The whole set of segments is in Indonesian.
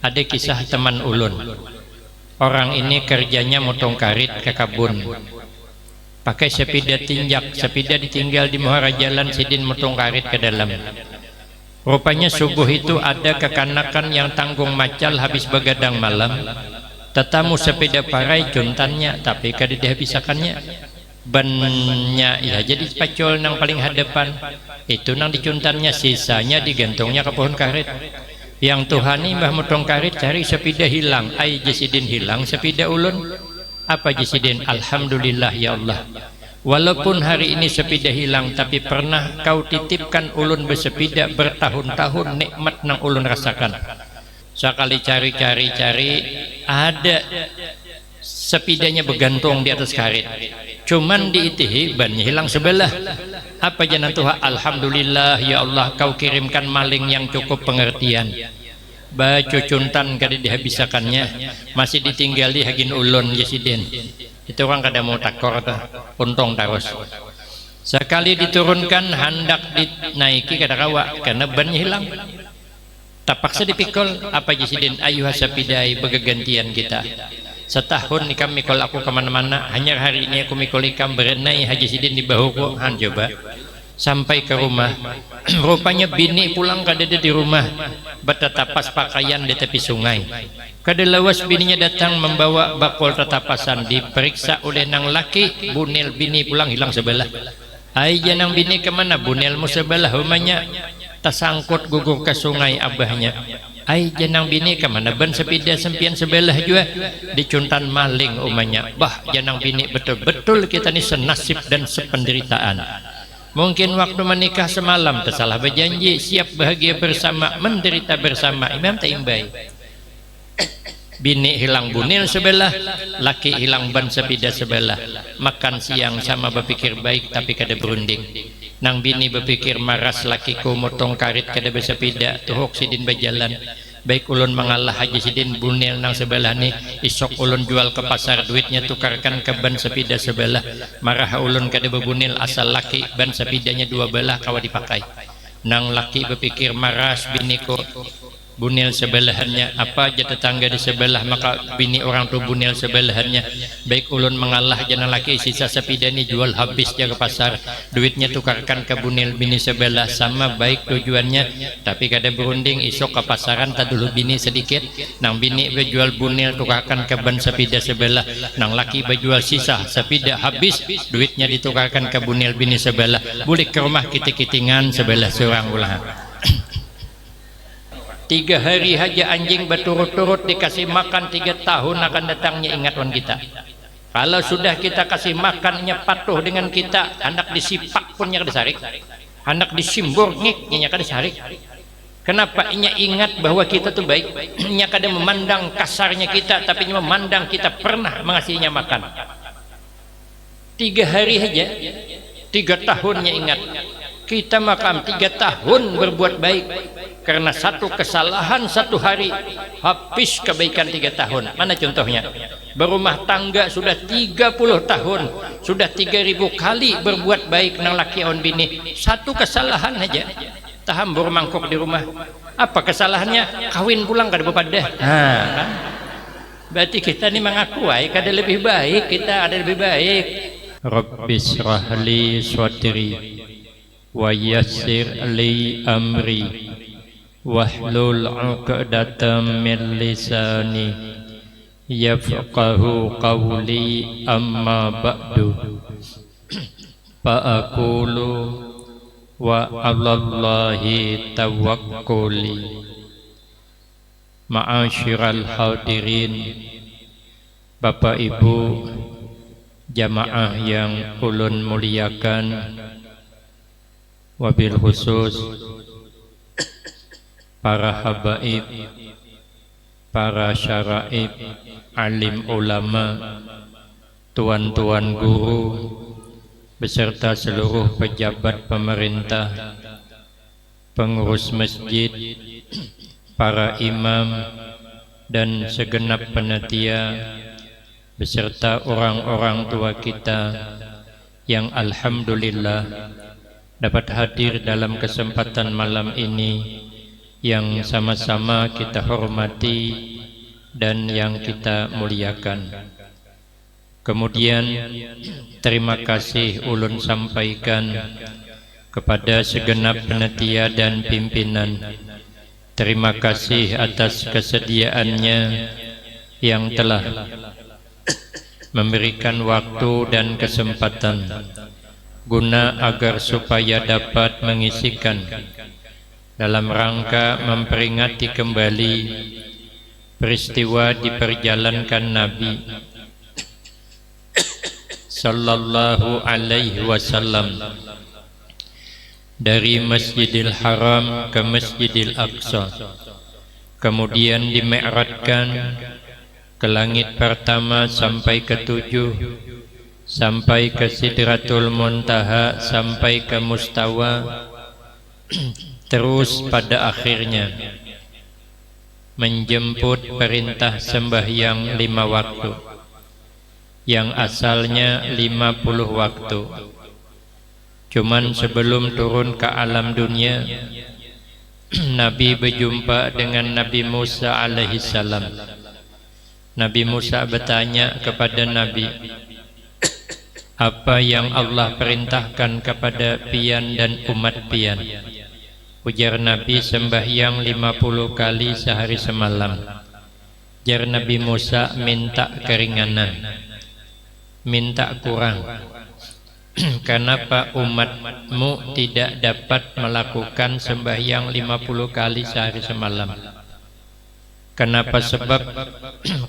Ada kisah teman ulun. Orang ini kerjanya motong karit ke kabun, pakai sepeda tinjak. Sepeda ditinggal di muara jalan, sidin motong karit ke dalam. Rupanya subuh itu ada kekanakan yang tanggung macal habis begadang malam. Tetamu sepeda parai juntannya, tapi kada dihabisakannya. Bannya ya jadi pacol nang paling hadapan. Itu nang dicuntannya, sisanya digantungnya ke pohon karit. Yang Tuhan ini mbah motong karit cari sepeda hilang. Ai jasidin hilang sepeda ulun. Apa jasidin? Alhamdulillah ya Allah. Walaupun hari ini sepeda hilang, tapi pernah kau titipkan ulun bersepeda bertahun-tahun, nikmat nang ulun rasakan. Sekali cari, ada sepedanya bergantung di atas karit. Cuman diitihi bannya hilang sebelah. Apa janan Tuhan? Alhamdulillah ya Allah, kau kirimkan maling yang cukup pengertian. Baju cuntan kada dihabisakannya, masih ditinggal di hagin ulun jasidin. Itu orang kada mau takor tuh, untung terus. Sekali diturunkan hendak dinaiki kada kawa karena bannya hilang. Terpaksa dipikul. Apa jasidin? Ayuh sapidai begegantian kita. Setahun ikam mikul aku kemana-mana, hanya hari ini aku mikul ikam berenai haji sidin di bahuku. Han coba sampai ke rumah, rupanya bini pulang kada ada di rumah, bertetapas pakaian di tepi sungai. Kada lawas bininya datang membawa bakul tetapasan, diperiksa oleh nang laki. Bunil bini pulang hilang sebelah. Ai janang bini kemana? Bunilmu sebelah rumahnya tersangkut gugur ke sungai abahnya. Ai janang bini kemana? Ban sepeda sempian sebelah juga dicuntan maling umanya. Bah janang bini, betul-betul kita ni senasib dan sependeritaan. Mungkin waktu menikah semalam tersalah berjanji siap bahagia bersama, menderita bersama. Imam tak imbai. Bini hilang bunil sebelah, laki hilang ban sepeda sebelah. Makan siang sama berpikir baik tapi kada berunding. Nang bini berpikir maras lakiku motong karit kada bersepeda, tuhuk sidin berjalan. Baik ulun mengalah haji sidin bunil nang sebelah ni, isok ulun jual ke pasar, duitnya tukarkan ke ban sepeda sebelah. Marah ulun kada bebunil asal laki ban sepedanya dua belah kawa dipakai. Nang laki berpikir maras biniku bunil sebelahannya, apa aja tetangga di sebelah, maka bini orang tu bunil sebelahannya. Baik ulun mengalah jangan laki, sisa sepeda ni jual habis dia ke pasar, duitnya tukarkan ke bunil bini sebelah. Sama baik tujuannya, tapi kada berunding. Isok ke pasaran tak dulu bini sedikit, nang bini berjual bunil tukarkan ke ban sepeda sebelah. Nang laki berjual sisa sepeda habis, duitnya ditukarkan ke bunil bini sebelah. Boleh ke rumah kiting-kitingan sebelah seorang ulah. 3 hari haja anjing berturut-turut dikasih makan, 3 tahun akan datangnya ingatan kita. Kalau sudah kita kasih makannya patuh dengan kita, hendak disipak pun nya disarik, hendak disimbur ngik nya kada disarik. Kenapa? Inya ingat bahwa kita tuh baik. Inya kada memandang kasarnya kita, tapi inya memandang kita pernah mengasihinya makan. 3 hari saja 3 tahunnya ingat. Kita makan 3 tahun berbuat baik. Karena satu kesalahan 1 hari habis kebaikan 3 tahun. Mana contohnya? Berumah tangga sudah 30 tahun, sudah 3000 kali berbuat baik nang laki on bini. Satu kesalahan aja tahambur mangkok di rumah. Apa kesalahannya? Kawin pulang kada bepadah. Kan? Berarti kita ni mengakui kada lebih baik, kita ada lebih baik. Rabbis rahli sadri wa yassir li amri wahlul 'uqdatam min lisani yafqahu qawli amma ba'du. Fa aqulu wa 'alallahi tawakkuli. Ma'asyiral hadirin, Bapak Ibu jamaah yang ulun muliakan, wabil khusus para habaib, para syaraib, alim ulama, tuan-tuan guru, beserta seluruh pejabat pemerintah, pengurus masjid, para imam, dan segenap panitia, beserta orang-orang tua kita yang alhamdulillah dapat hadir dalam kesempatan malam ini yang sama-sama kita hormati dan yang kita muliakan. Kemudian terima kasih ulun sampaikan kepada segenap panitia dan pimpinan. Terima kasih atas kesediaannya yang telah memberikan waktu dan kesempatan guna agar supaya dapat mengisikan dalam rangka memperingati kembali peristiwa diperjalankan Nabi sallallahu alaihi wasallam dari Masjidil Haram ke Masjidil Aqsa, kemudian dimi'rajkan ke langit pertama sampai ke 7, sampai ke Sidratul Muntaha, sampai ke Mustawa, terus pada akhirnya menjemput perintah sembahyang 5 waktu yang asalnya 50 waktu. Cuman sebelum turun ke alam dunia, Nabi berjumpa dengan Nabi Musa alaihi salam. Nabi Musa bertanya kepada Nabi, apa yang Allah perintahkan kepada pian dan umat pian? Ujar Nabi, sembahyang 50 kali sehari semalam. Ujar Nabi Musa, minta keringanan, minta kurang. Kenapa umatmu tidak dapat melakukan sembahyang 50 kali sehari semalam? Kenapa? Sebab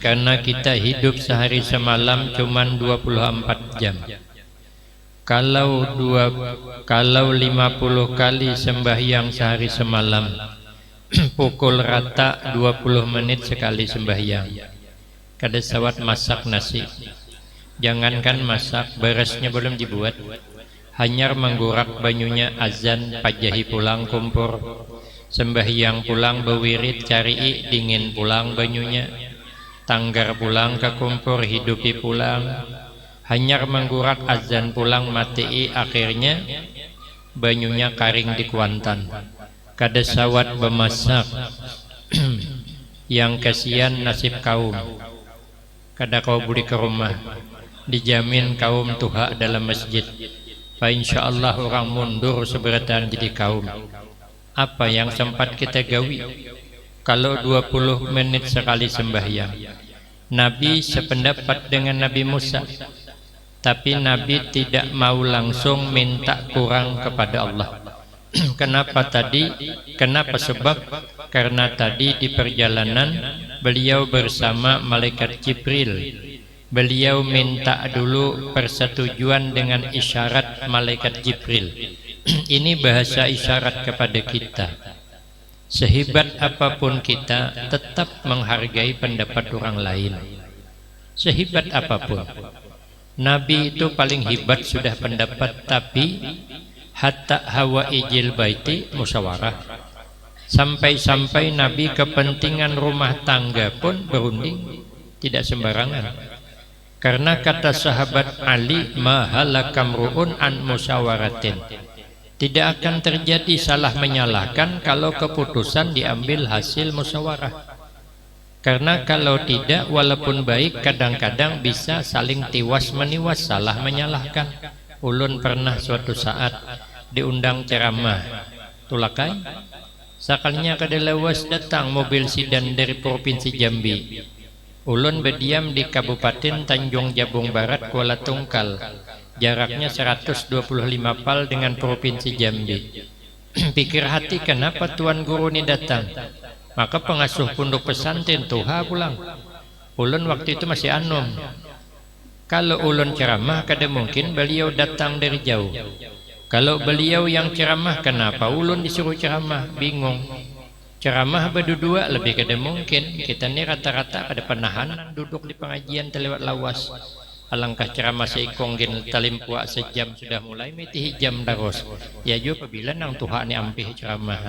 karena kita hidup sehari semalam cuman 24 jam. Kalau 50 kali sembahyang sehari semalam, pukul rata 20 menit sekali sembahyang. Kada sawat masak nasi. Jangankan masak, berasnya belum dibuat, hanyar menggurak banyunya, azan, pajahi pulang kumpur, sembahyang pulang bewirit, cari dingin pulang banyunya, tanggar pulang ke kumpur, hidupi pulang, hanyar menggurak, azan pulang, mati, akhirnya banyunya karing di Kuantan. Kada sawat bemasak. Yang kasihan nasib kaum, kada kau budi ke rumah, dijamin kaum tuha dalam masjid. Fa insyaallah orang mundur seberatan jadi kaum. Apa yang sempat kita gawi? Kalau 20 menit sekali sembahyang. Nabi sependapat dengan Nabi Musa, tapi Nabi tidak mau langsung minta kurang kepada Allah. Kenapa tadi? Kenapa? Sebab karena tadi di perjalanan beliau bersama malaikat Jibril. Beliau minta dulu persetujuan dengan isyarat malaikat Jibril. Ini bahasa isyarat kepada kita. Sehebat apapun kita, tetap menghargai pendapat orang lain. Sehebat apapun. Nabi itu paling hebat sudah pendapat, tapi hatta hawa ijil baiti musyawarah. Sampai-sampai Nabi kepentingan rumah tangga pun berunding, tidak sembarangan. Karena kata sahabat Ali, mahalakam ru'un an musyawaratin, tidak akan terjadi salah menyalahkan kalau keputusan diambil hasil musyawarah. Karena kalau tidak, walaupun baik, kadang-kadang bisa saling tiwas meniwas, salah menyalahkan. Ulun pernah suatu saat diundang ceramah Tulakai, sekalinya kada lawas datang mobil sedan dari provinsi Jambi. Ulun berdiam di Kabupaten Tanjung Jabung Barat, Kuala Tungkal, jaraknya 125 pal dengan provinsi Jambi. Pikir hati, kenapa tuan guru ini datang? Maka pengasuh pondok pesantren tuha pulang. Ulun waktu itu masih anom. Kalau ulun ceramah, kada mungkin beliau datang dari jauh. Kalau beliau yang ceramah, kenapa ulun disuruh ceramah? Bingung. Ceramah berdua lebih kada mungkin. Kita ni rata-rata pada penahanan duduk di pengajian terlewat lawas. Alangkah ceramah seikong gin talimpuak sejam sudah mulai meti jam daros. Ya juga apabila nang Tuhan ni ampih ceramah.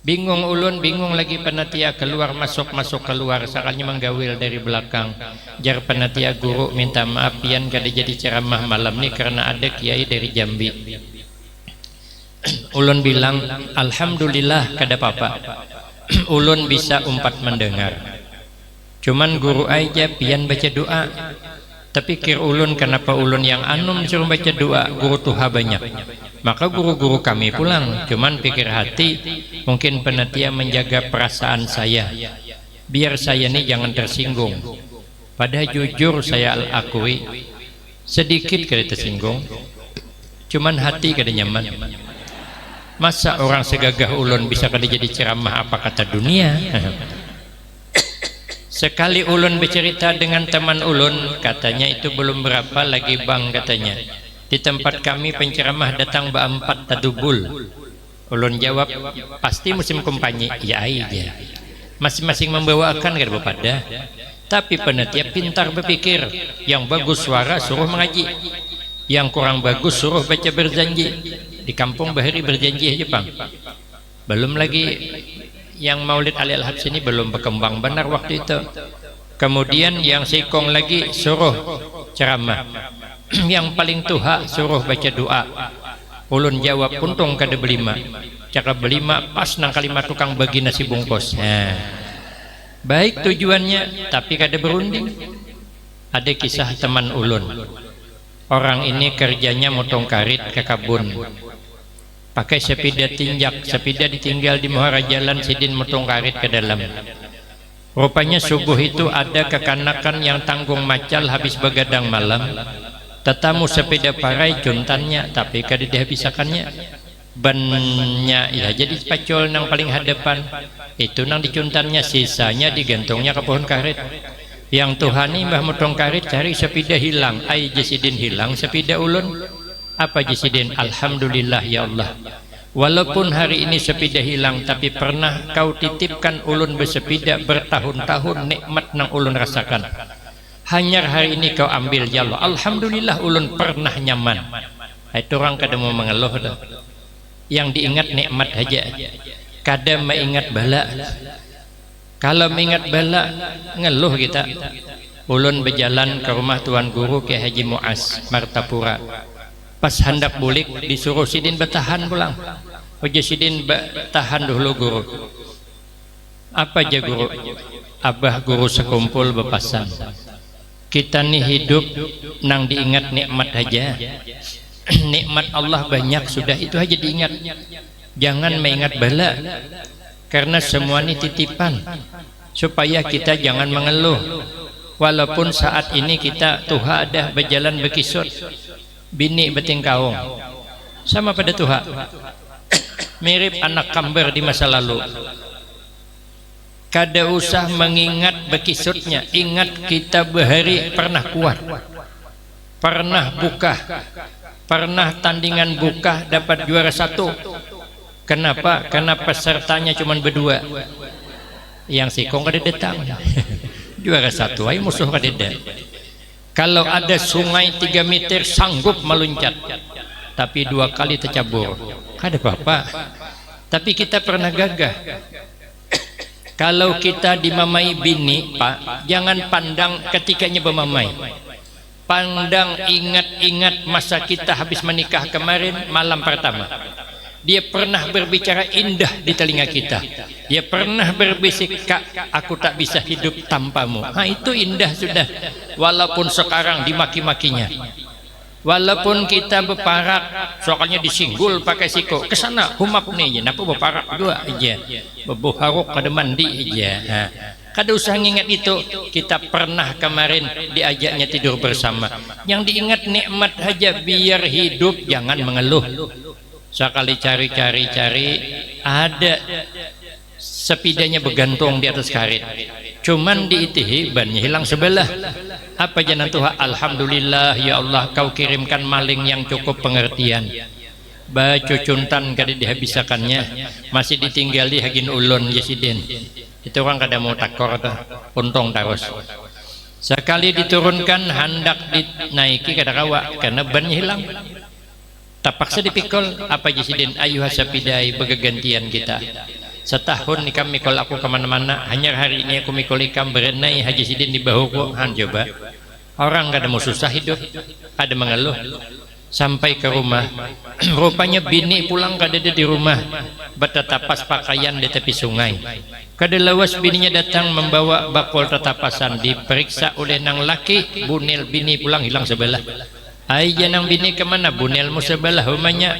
Bingung ulun, bingung lagi panatia, keluar masuk keluar, sakalnya menggawil dari belakang. Jar panatia guru minta maaf pian kada jadi ceramah malam ni karena ada kiai dari Jambi. ulun bilang alhamdulillah kada papa. Ulun bisa umpat mendengar. Cuman guru aja pian baca doa. Tapi kir ulun kenapa ulun yang anum suruh baca doa, guru tuha banyak. Maka guru-guru kami pulang. Cuman pikir hati mungkin penatia menjaga perasaan saya. Biar saya ini jangan tersinggung. Padahal jujur saya akui sedikit kada tersinggung. Cuman hati kada nyaman. Masa orang segagah ulun bisa kada jadi ceramah apa kata dunia. Sekali ulun bercerita dengan teman ulun, katanya itu belum berapa lagi bang katanya. Di tempat kami penceramah datang berempat tadubul. Ulun jawab, pasti musim kumpanye. Ya aja. Masing-masing membawakan kada pada. Tapi penatia pintar berpikir. Yang bagus suara suruh mengaji. Yang kurang bagus suruh baca berjanji. Di kampung Bahari berjanji aja bang. Belum lagi yang Maulid Ali Al-Habs ini belum berkembang benar waktu itu. Kemudian yang sikong lagi suruh ceramah. Yang paling tuha suruh baca doa. Ulun jawab untung kada belima. Cakap belima pas nang kalimat tukang bagi nasi bungkus. Baik tujuannya tapi kada berunding. Ada kisah teman ulun. Orang ini kerjanya motong karit ke kebun. Pakai sepeda tinjak, sepeda ditinggal di muara jalan, sidin motong karit ke dalam. Rupanya subuh itu ada kekanakan yang tanggung macal habis begadang malam. Tetamu sepeda parai juntannya, tapi kada dihabisakannya. Bannya ya jadi pacol nang paling hadapan. Itu nang dicuntannya, sisanya digantungnya ke pohon karit. Yang Tuhani mbah motong karit cari sepeda hilang, ai jasidin hilang sepeda ulun. Apa jasidin? Alhamdulillah ya Allah. Walaupun hari ini sepeda hilang, tapi pernah kau titipkan ulun bersepeda bertahun-tahun, nikmat nang ulun rasakan. Hanya hari ini kau ambil ya Allah. Alhamdulillah ulun pernah nyaman. Itu orang kada mau mengeluh dah. Yang diingat nikmat aja. Kada mengingat bala. Kalau mengingat bala ngeluh kita. Ulun berjalan ke rumah tuan guru Kiai Haji Muaz Martapura. Pas hendak bulik disuruh sidin bertahan pulang. Ojo sidin bertahan dulu guru. Apa aja guru? Abah guru sekumpul berpasang. Kita nih hidup nang diingat nikmat aja. Nikmat Allah banyak sudah itu aja diingat. Jangan mengingat bala. Karena semua ini titipan. Supaya kita jangan mengeluh. Walaupun saat ini kita tuha ada berjalan berkisut. Bini betingkaung sama pada Tuhan, mirip anak kamber di masa lalu. Kada usah mengingat bekisutnya, ingat kita bahari pernah kuat, pernah buka, pernah tandingan buka dapat juara 1. Kenapa? Karena pesertanya cuma berdua, yang sikong kada datang. Juara 1 ay musuh kada datang. Kalau ada sungai 3 meter sanggup meluncat, tapi 2 kali tercabur, kada apa-apa. Tapi kita pernah gagah. Kalau kita dimamai bini, Pak, jangan pandang ketikanya bermamai. Pandang ingat-ingat masa kita habis menikah kemarin malam pertama. Dia pernah berbicara indah di telinga kita. Dia pernah berbisik, Kak, aku tak bisa hidup tanpamu. Nah, itu indah sudah. Walaupun sekarang dimaki-makinya. Walaupun kita berparak, soalnya disinggul pakai siko. Kesana, humap nih, napa berparak dua aja. Bebuharuk pada mandi aja. Nah, kada usah ngingat itu. Kita pernah kemarin diajaknya tidur bersama. Yang diingat nikmat aja, biar hidup jangan mengeluh. Sekali cari ada sepedanya bergantung di atas karit, cuman diitihi bannya hilang sebelah. Apa jangan Tuhan? Alhamdulillah ya Allah, kau kirimkan maling yang cukup pengertian. Baju cuntan kada dihabisakannya, masih ditinggali hagin ulun jasidin. Itu orang kada mau takor tuh, untung terus. Sekali diturunkan hendak dinaiki kada kawa karena bannya hilang. Terpaksa dipikul. Apa jasidin? Ayuh sapidai begegantian kita. Setahun nikam mikul aku kemana-mana. Hanya hari ini aku mikul ikam berenai haji sidin di bahuku. Han coba. Orang gak ada mau susah hidup, ada mengeluh. Sampai ke rumah, rupanya bini pulang kada ada di rumah, bertatapas pakaian di tepi sungai. Kada lawas bininya datang membawa bakul tatapasan, diperiksa oleh nang laki, bunil bini pulang hilang sebelah. Ai janang bini kemana? Bunilmu sebelah umanya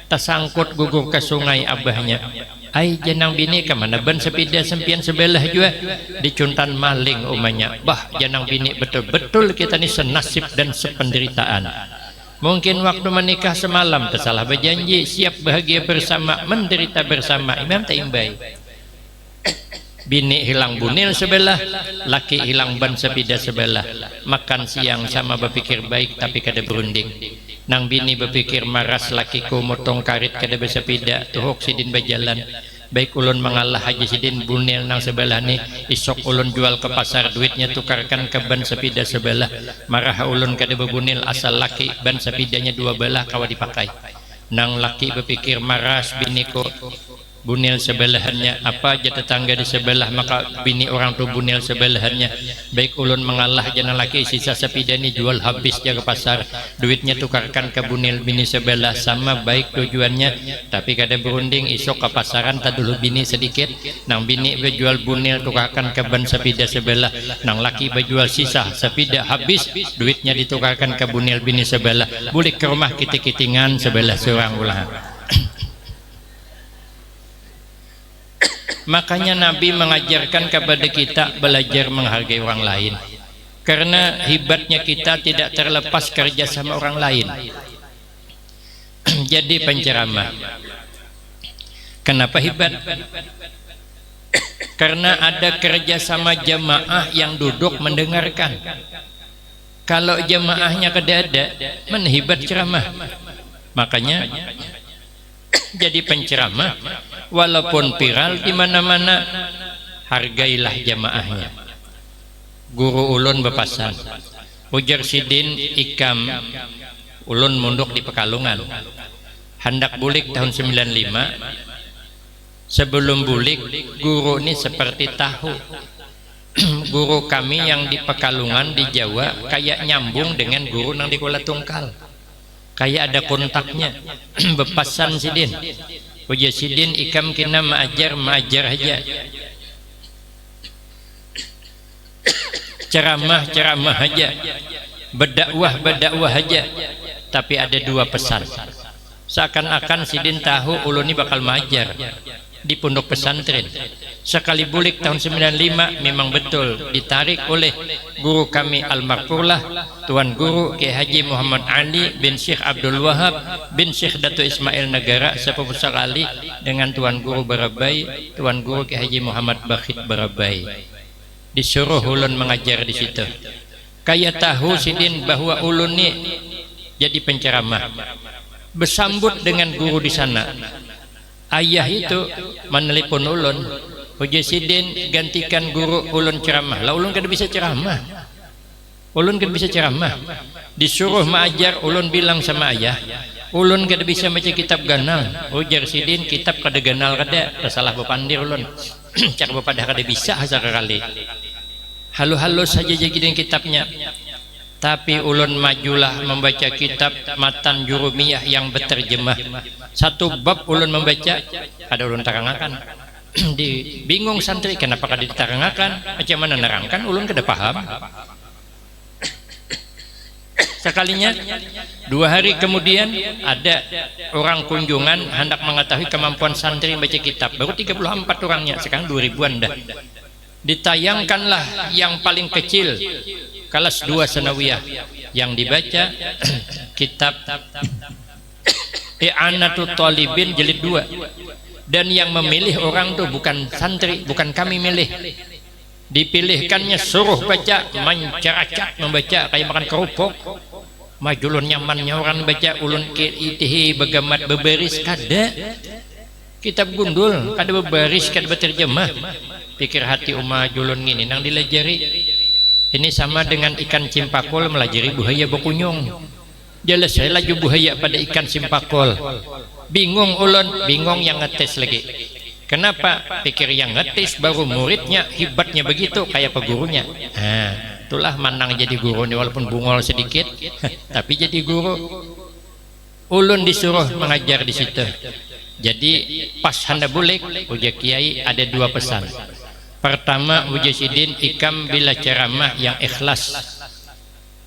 tersangkut gugur ke sungai abahnya. Ai janang bini kemana? Ban sepeda sempian sebelah juga dicuntan maling umanya. Bah janang bini betul-betul kita ni senasib dan sependeritaan. Mungkin waktu menikah semalam tersalah berjanji siap bahagia bersama, menderita bersama. Imam tak imbai. Bini hilang bunil sebelah, laki hilang ban sepeda sebelah. Makan siang sama berpikir baik tapi kada berunding. Nang bini berpikir maras lakiku motong karit kada bersepeda, tuhuk sidin berjalan. Baik ulun mengalah haji sidin bunil nang sebelah ni, isok ulun jual ke pasar, duitnya tukarkan ke ban sepeda sebelah. Marah ulun kada bebunil asal laki ban sepedanya dua belah kawa dipakai. Nang laki berpikir maras biniku bunil sebelahannya, apa aja tetangga di sebelah maka bini orang tu bunil sebelahannya. Baik ulun mengalah jana laki sisa sepeda ni jual habis dia ke pasar, duitnya tukarkan ke bunil bini sebelah, sama baik tujuannya tapi kada berunding. Isok ke pasaran tak dulu bini sedikit, nang bini berjual bunil tukarkan ke ban sepeda sebelah, nang laki berjual sisa sepeda habis, duitnya ditukarkan ke bunil bini sebelah. Bulik ke rumah kiting-kitingan sebelah seorang ulah. Makanya Nabi mengajarkan kepada kita belajar menghargai orang lain, karena hebatnya kita tidak terlepas kerja sama orang lain. Jadi penceramah kenapa hebat? Karena ada kerja sama jamaah yang duduk mendengarkan. Kalau jamaahnya kada ada, mana hebat ceramah? Makanya jadi penceramah walaupun viral di mana-mana, hargailah jamaahnya. Guru ulun bepasan, ujar sidin ikam, ulun munduk di Pekalongan, hendak bulik tahun 95. Sebelum bulik, guru ini seperti tahu. Guru kami yang di Pekalongan di Jawa kayak nyambung dengan guru yang di Kuala Tungkal, kayak ada kontaknya. Bepasan sidin, ujar sidin ikam kena maajar aja, ceramah aja, berdakwah aja, tapi ada dua pesan. Seakan-akan sidin tahu ulun ini bakal maajar di pondok pesantren. Sekali bulik tahun 95 memang betul ditarik oleh guru kami almarhumlah Tuan Guru Kiai Haji Muhammad Ali bin Syekh Abdul Wahab bin Syekh Dato Ismail Negara sepupu sekali dengan Tuan Guru Barabai, Tuan Guru Kiai Haji Muhammad Bakhit Barabai. Disuruh ulun mengajar di situ. Kayak tahu sidin bahwa ulun ni jadi penceramah, bersambut dengan guru di sana. Ayah itu menelepon ulun, ujar sidin gantikan guru ulun ceramah. Lah ulun kada bisa ceramah, ulun kada bisa ceramah. Disuruh mengajar, ulun bilang sama ayah, ulun kada bisa baca kitab ganal. Ujar sidin kitab kada ganal kada, salah bepandir ulun. Cak bepadah kada bisa sekali. Halo saja jadi kitabnya. Tapi ulun majulah membaca kitab Matan Jurumiyah yang berterjemah. Satu bab ulun membaca, ada ulun tarangakan. Di bingung santri kenapa kada ditarangakan, macam mana nerangkan, ulun kada paham. Sekalinya 2 hari kemudian ada orang kunjungan hendak mengetahui kemampuan santri membaca kitab. Baru 34 orangnya, sekarang 2000-an dah. Ditayangkanlah yang paling kecil kelas 2 sanawiyah yang dibaca kitab I'anatul Talibin jilid 2, dan yang memilih orang tuh bukan santri, bukan kami milih, dipilihkannya suruh baca, menceracak membaca kayak makan kerupuk. Majulun nyamannya orang baca, ulun itihi begamat beberis kada, kitab gundul kada beberis kada berterjemah. Pikir hati julun ngini nang dilajari. Ini sama dengan ikan cimpakol melajari buaya bekunyung. Jelas saya laju buaya pada ikan cimpakol. Bingung ulun, bingung yang ngetes lagi. Kenapa? Pikir yang ngetes baru muridnya hebatnya begitu kayak pegurunya. Itulah manang jadi guru nih, walaupun bungol sedikit tapi jadi guru. ulun disuruh mengajar di situ. Jadi pas handa bulik uja kiai ada dua pesan. Pertama uja sidin ikam bila ceramah yang ikhlas,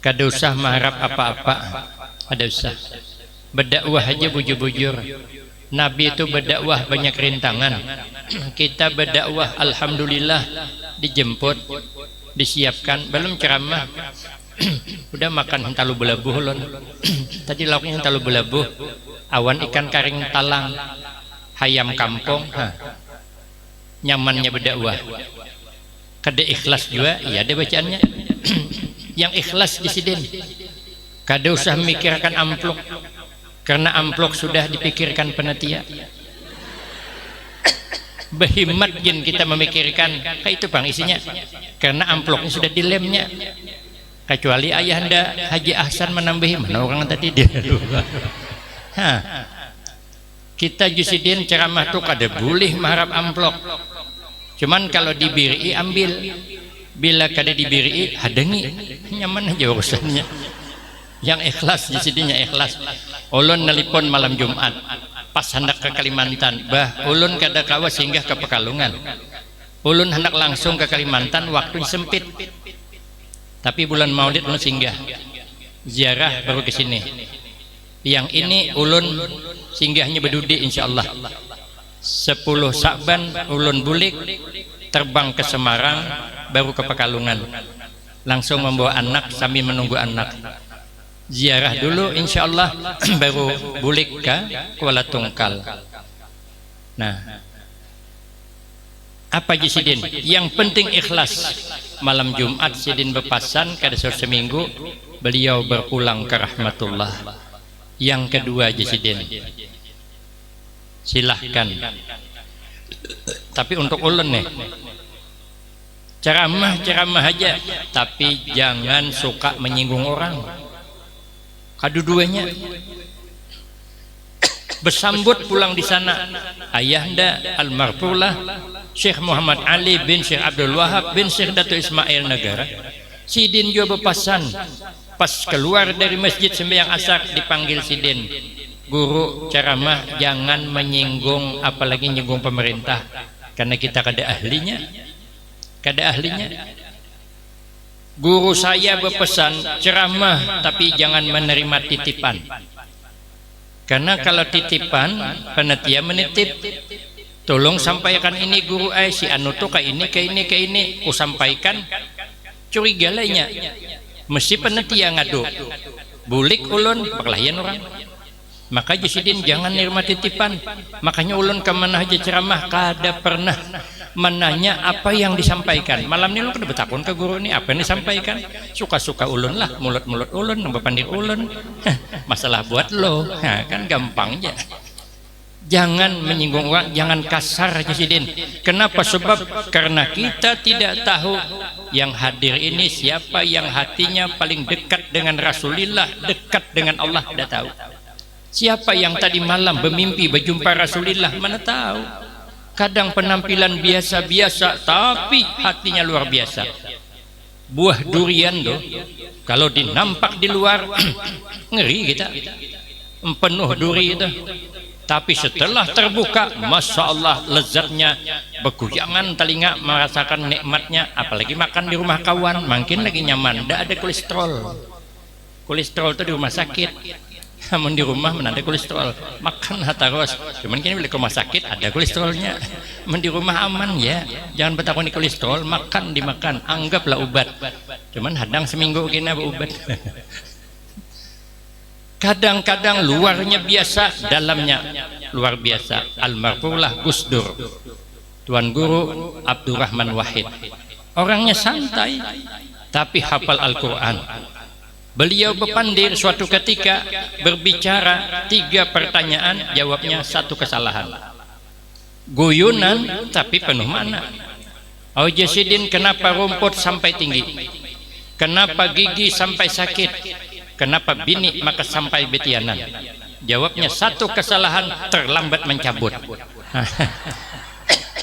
kada usah mengharap apa-apa, ada usah berdakwah aja bujur-bujur. Nabi itu berdakwah banyak rintangan, kita berdakwah alhamdulillah dijemput, disiapkan. Belum ceramah udah makan talu belabuh lon. Tadi lauknya talu belabuh, awan ikan karing talang, hayam kampung. Nyamannya berdakwah. Kada ikhlas juga, iya ada bacaannya. Yang ikhlas di sidin, kada usah memikirkan amplok, karena amplok sudah dipikirkan panitia. Berhimmat jin kita memikirkan kayak itu bang isinya, karena amploknya sudah dilemnya. Kecuali ayahanda Haji Ahsan menambahi, mana orang tadi dia. Kita jusidin ceramah tuh kada boleh mengharap amplok. Cuman kalau dibiri ambil, bila kada dibiri hadangi, nyaman aja urusannya. Yang ikhlas jusidinya ikhlas. Ulun nelipon malam Jumat pas hendak ke Kalimantan, bah ulun kada kawa singgah ke Pekalongan. Ulun hendak langsung ke Kalimantan, waktunya sempit. Tapi bulan Maulid ulun singgah ziarah baru ke sini. Yang ini ulun singgahnya berdudi insyaallah. 10 Sa'ban ulun bulik terbang ke Semarang baru ke Pekalongan. Langsung membawa anak sambil menunggu anak. Ziarah dulu insyaallah baru bulik ke Kuala Tungkal. Nah, apa Sidin? Yang penting ikhlas. Malam Jumat Sidin berpasan kada seminggu beliau berpulang ke rahmatullah. Yang kedua Sidin, silahkan. Tapi untuk ulun nih, ceramah aja, tapi jangan suka menyinggung orang. Kedua-duanya bersambut pulang di sana ayahanda almarhumlah Syekh Muhammad Ali bin Syekh Abdul Wahab bin Syekh Dato Ismail Negara. Sidin juga berpesan pas keluar dari masjid sembahyang asar dipanggil Sidin, guru ceramah jangan menyinggung, apalagi menyinggung pemerintah, karena kita kada ahlinya. Guru saya berpesan ceramah tapi jangan menerima titipan, karena kalau titipan panitia menitip, tolong sampaikan ini guru si anu tuh kayak ini ku sampaikan, curiga lainnya mesti panitia ngadu bulik ulun perlayan orang. Maka Sidin jangan nerima titipan. Makanya ulun kemana aja ceramah kada pernah menanya apa yang disampaikan. Malam ini ulun kada bertakun ke guru ini apa yang disampaikan, suka-suka ulun lah, mulut-mulut ulun, nambah pandir ulun. Masalah buat lo, kan gampang aja. Jangan menyinggung orang, jangan kasar Sidin. Kenapa? Sebab karena kita tidak tahu yang hadir ini siapa yang hatinya paling dekat dengan Rasulullah, dekat dengan Allah, tidak tahu. Siapa yang tadi malam bermimpi berjumpa Rasulullah, mana tahu. Kadang penampilan biasa-biasa tapi hatinya luar biasa. Buah durian tuh kalau dinampak di luar ngeri kita, penuh duri itu. Tapi setelah terbuka, masya Allah lezatnya, bergoyangan telinga merasakan nikmatnya. Apalagi makan di rumah kawan, makin lagi nyaman. Tidak ada kolesterol. Kolesterol itu di rumah sakit. Namun di rumah mana ada kolesterol, makan terus. Cuman kini beli ke rumah sakit ada kolesterolnya. Di rumah aman ya, jangan bertakuni kolesterol, makan dimakan, anggaplah obat. Cuman hadang seminggu kena berobat. Kadang-kadang luarnya biasa, dalamnya luar biasa. Almarhumlah Gus Dur, Tuan Guru Abdurrahman Wahid, orangnya santai tapi hafal Al-Quran. Beliau berpandir suatu ketika berbicara 3 pertanyaan, jawabnya 1 kesalahan. Guyunan tapi penuh makna. Sidin, kenapa rumput sampai tinggi? Kenapa gigi sampai sakit? Kenapa bini maka sampai betianan? Jawabnya 1 kesalahan, terlambat mencabut.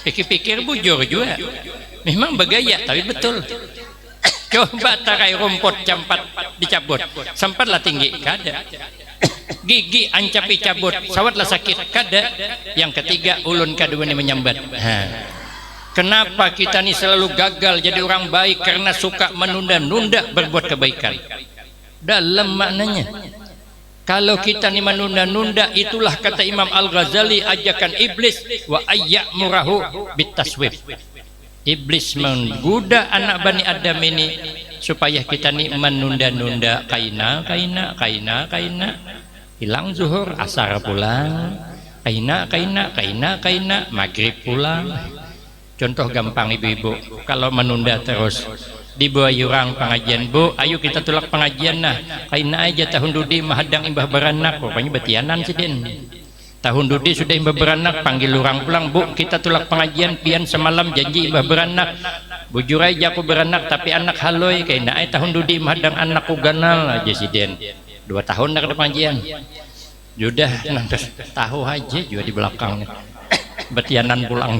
Pikir-pikir bujur juga. Memang bergaya tapi betul. Coba tarai rumput campat dicabut, sempatlah tinggi, kada. gigi ancapi cabut sawatlah sakit kada. Yang ketiga ulun kadua ini menyambat. Kenapa kita ni selalu gagal jadi orang baik? Karena suka menunda-nunda berbuat kebaikan. Dalam maknanya, kalau kita ni menunda-nunda, itulah kata Imam Al-Ghazali, ajakan iblis wa ayyamurahu bitaswif. Iblis menggoda anak Bani Adam ini supaya kita ni menunda-nunda, kaina hilang zuhur, asar pulang, kaina maghrib pulang. Contoh gampang ibu-ibu, kalau menunda terus dibawa orang pengajian, bu ayo kita tulak pengajian nah kaina aja tahun dudi mahadang imbah beranak, pokoknya betianan sidin tahun dudi sudah imbah beranak, panggil orang pulang, bu kita tulak pengajian pian semalam janji imbah beranak, bujur aja aku beranak tapi anak haloi, kaina ay tahun dudi mahadang anakku ganal aja sidin 2 tahun nak ada pengajian sudah nanti tahu aja juga di belakang betianan pulang.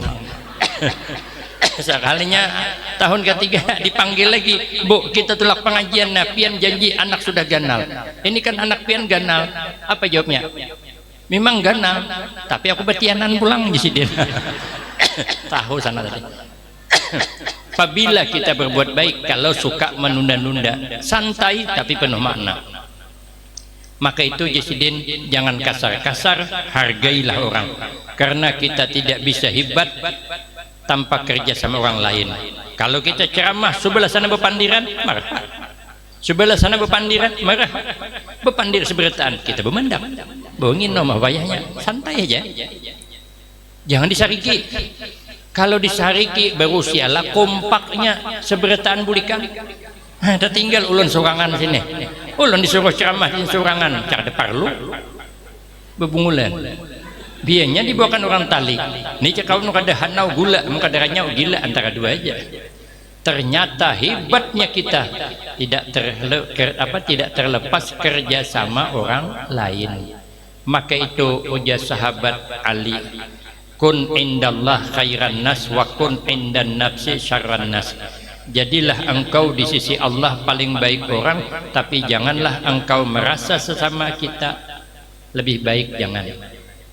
Sekalinya tahun ketiga dipanggil lagi, bu kita tulak pengajian nah pian janji anak sudah ganal, ini kan anak pian ganal, apa jawabnya? Memang ganal tapi aku betianan pulang di sini. Tahu sana tadi. Apabila kita berbuat baik, kalau suka menunda-nunda, santai tapi penuh makna, maka itu Jasidin jangan kasar-kasar, hargailah orang, karena kita tidak bisa hebat tanpa kerja sama orang lain. Kalau kita ceramah sebelah sana berpandiran, marah. Sebelah sana berpandiran, marah. Berpandir seberataan, kita bermandang. Bongin nomah wayahnya, santai aja. Jangan disariki. Kalau disariki baru sialah kompaknya seberataan bulikan. Ada tinggal ulun sorangan sini. Ulun disuruh ceramah di sorangan, cak deparlu. Bebungulan. Biarnya dibawakan orang tali. Ini cakap nu kada hanau gula, nu kada ranyau gila, antara dua aja. Ternyata hebatnya kita tidak terlepas kerja sama orang lain. Maka itu ujar sahabat Ali, kun indallah khairan nas wa kun indan nafsi syarran nas. Jadilah engkau di sisi Allah paling baik orang, tapi janganlah engkau merasa sesama kita lebih baik, jangan,